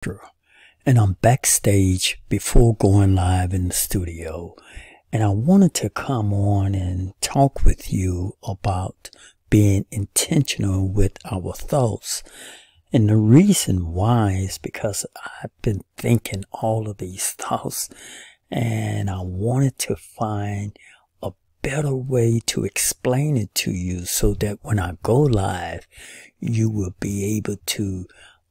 and I'm backstage before going live in the studio, and I wanted to come on and talk with you about being intentional with our thoughts. And the reason why is because I've been thinking all of these thoughts, and I wanted to find a better way to explain it to you so that when I go live, you will be able to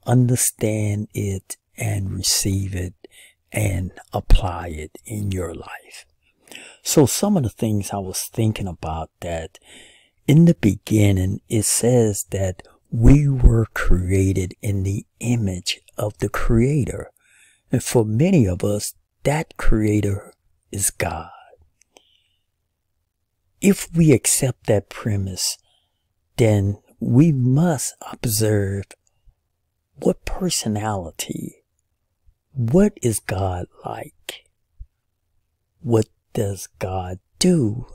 understand it and receive it and apply it in your life. So some of the things I was thinking about, that in the beginning, it says that we were created in the image of the Creator. And for many of us, that Creator is God. If we accept that premise, then we must observe what personality, what is God like? What does God do?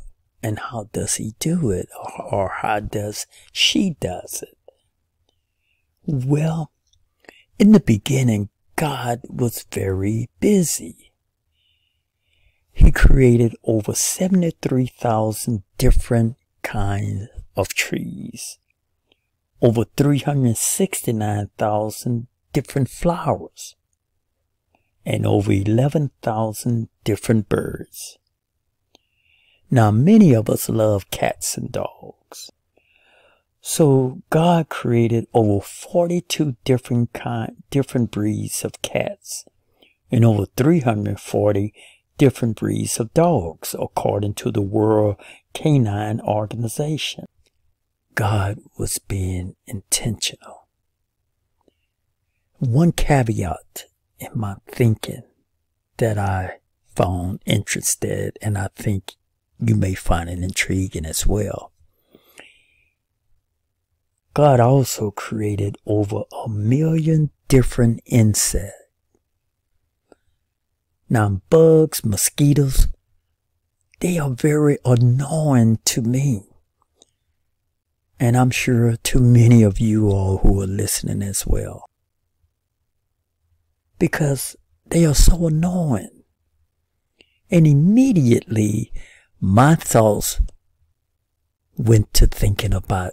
And how does he do it? Or how does she does it? Well, in the beginning, God was very busy. He created over 73,000 different kinds of trees, over 369,000 different flowers, and over 11,000 different birds. Now, many of us love cats and dogs. So God created over 42 different breeds of cats and over 340 different breeds of dogs, according to the World Canine Organization. God was being intentional. One caveat in my thinking that I found interested, and I think you may find it intriguing as well. God also created over 1 million different insects. Now, bugs, mosquitoes, they are very annoying to me. And I'm sure to many of you all who are listening as well. Because they are so annoying. And immediately, my thoughts went to thinking about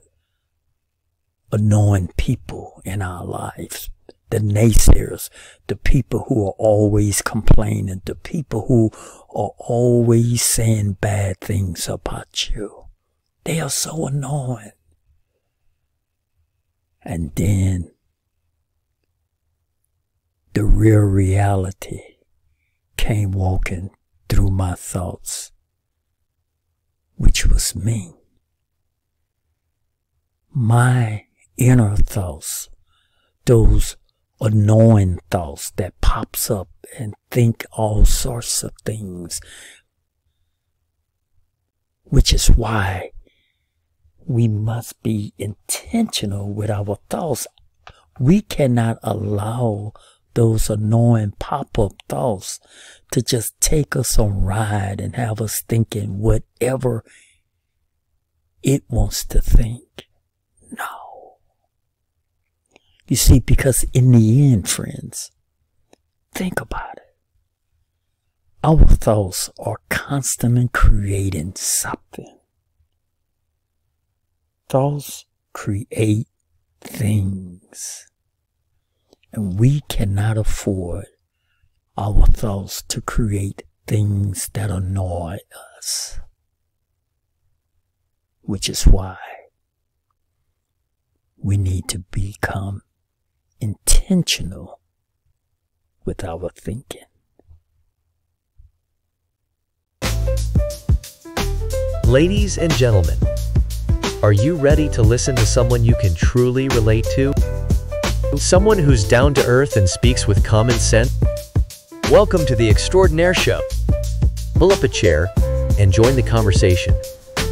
annoying people in our lives, the naysayers, the people who are always complaining, the people who are always saying bad things about you. They are so annoying. And then the real reality came walking through my thoughts, which was me. My inner thoughts, those annoying thoughts that pops up and think all sorts of things, which is why we must be intentional with our thoughts. We cannot allow those annoying pop-up thoughts to just take us on a ride and have us thinking whatever it wants to think. No. You see, because in the end, friends, think about it. Our thoughts are constantly creating something. Thoughts create things. And we cannot afford our thoughts to create things that annoy us. Which is why we need to become intentional with our thinking. Ladies and gentlemen, are you ready to listen to someone you can truly relate to? Someone who's down to earth and speaks with common sense? Welcome to the Xtradonaire Show. Pull up a chair and join the conversation.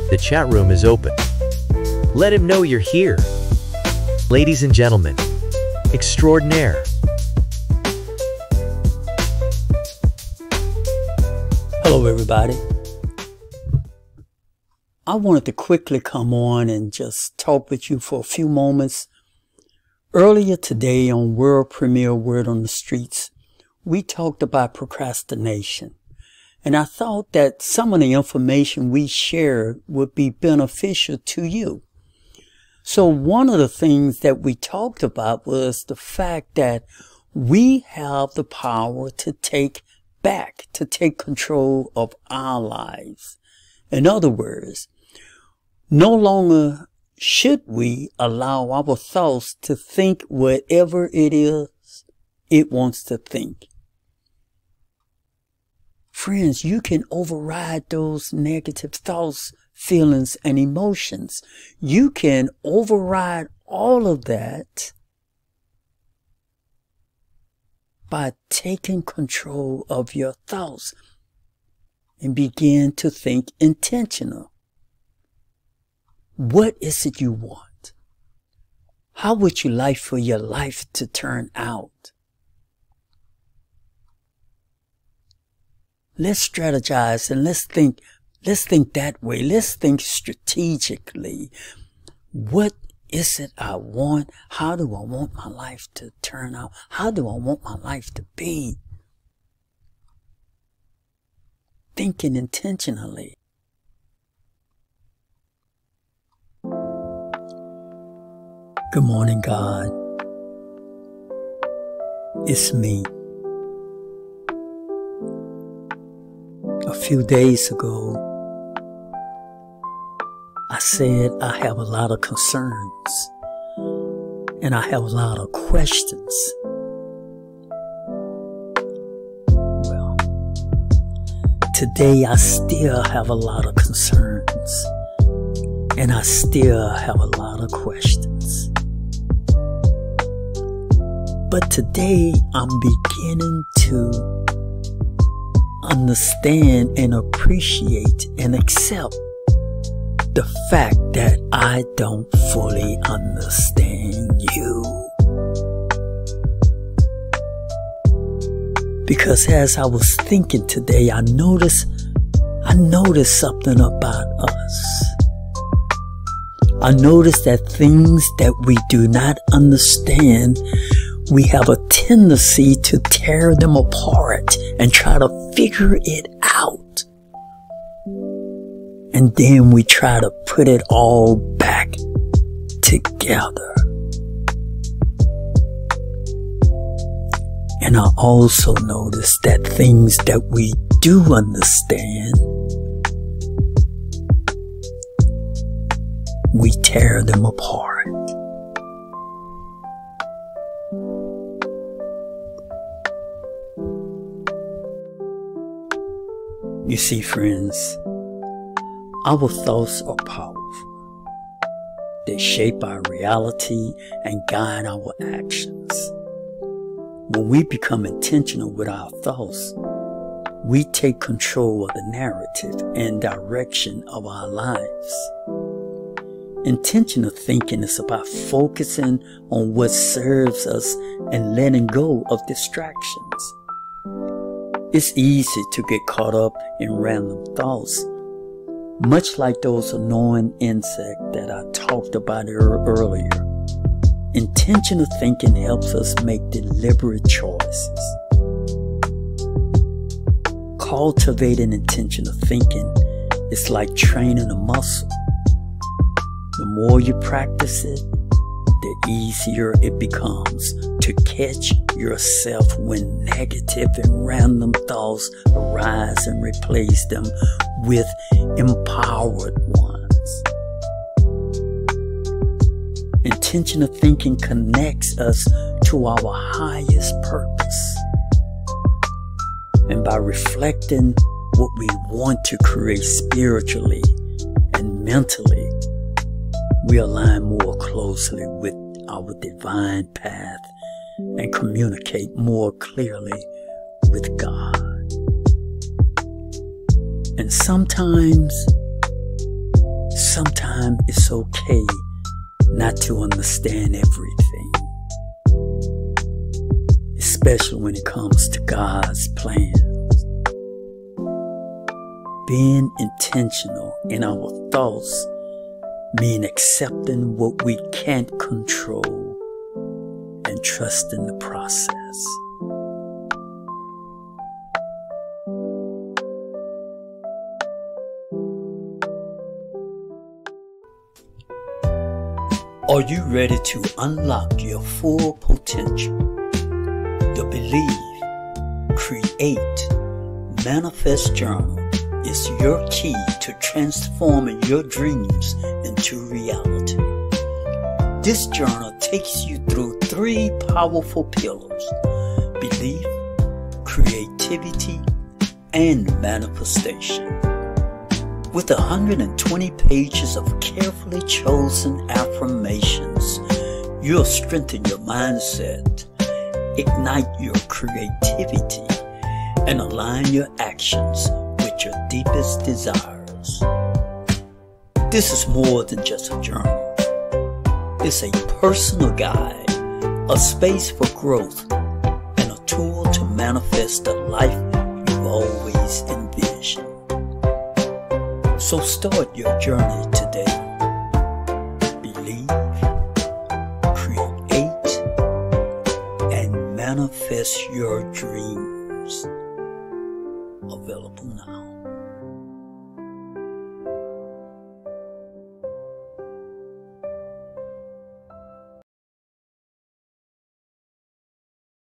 The chat room is open. Let him know you're here. Ladies and gentlemen, Xtradonaire. Hello, everybody. I wanted to quickly come on and just talk with you for a few moments Earlier today on World Premiere Word on the Streets, we talked about procrastination. And I thought that some of the information we shared would be beneficial to you. So one of the things that we talked about was the fact that we have the power to take control of our lives. In other words, no longer should we allow our thoughts to think whatever it is it wants to think. Friends, you can override those negative thoughts, feelings, and emotions. You can override all of that by taking control of your thoughts and begin to think intentional. What is it you want? How would you like for your life to turn out? Let's strategize and let's think that way. Let's think strategically. What is it I want? How do I want my life to turn out? How do I want my life to be? Thinking intentionally. Good morning, God. It's me. A few days ago, I said I have a lot of concerns and I have a lot of questions. Well, today I still have a lot of concerns and I still have a lot of questions. But today I'm beginning to understand and appreciate and accept the fact that I don't fully understand you. Because as I was thinking today, I noticed something about us. I noticed that things that we do not understand, we have a tendency to tear them apart and try to figure it out. And then we try to put it all back together. And I also noticed that things that we do understand, we tear them apart. You see, friends, our thoughts are powerful. They shape our reality and guide our actions. When we become intentional with our thoughts, we take control of the narrative and direction of our lives. Intentional thinking is about focusing on what serves us and letting go of distractions. It's easy to get caught up in random thoughts, much like those annoying insects that I talked about earlier. Intentional thinking helps us make deliberate choices. Cultivating intentional thinking is like training a muscle. The more you practice it, the easier it becomes to catch yourself when negative and random thoughts arise and replace them with empowered ones. Intentional thinking connects us to our highest purpose. And by reflecting what we want to create spiritually and mentally, we align more closely with our divine path and communicate more clearly with God. And sometimes it's okay not to understand everything, especially when it comes to God's plans. Being intentional in our thoughts mean accepting what we can't control and trust in the process. Are you ready to unlock your full potential? The Believe, Create, Manifest Journal is your key to transforming your dreams into reality. This journal takes you through 3 powerful pillars: belief, creativity, and manifestation. With 120 pages of carefully chosen affirmations, you'll strengthen your mindset, ignite your creativity, and align your actions with your deepest desires. This is more than just a journal. It's a personal guide, a space for growth, and a tool to manifest the life you've always envisioned. So start your journey today. Believe, create, and manifest your dreams. Available now.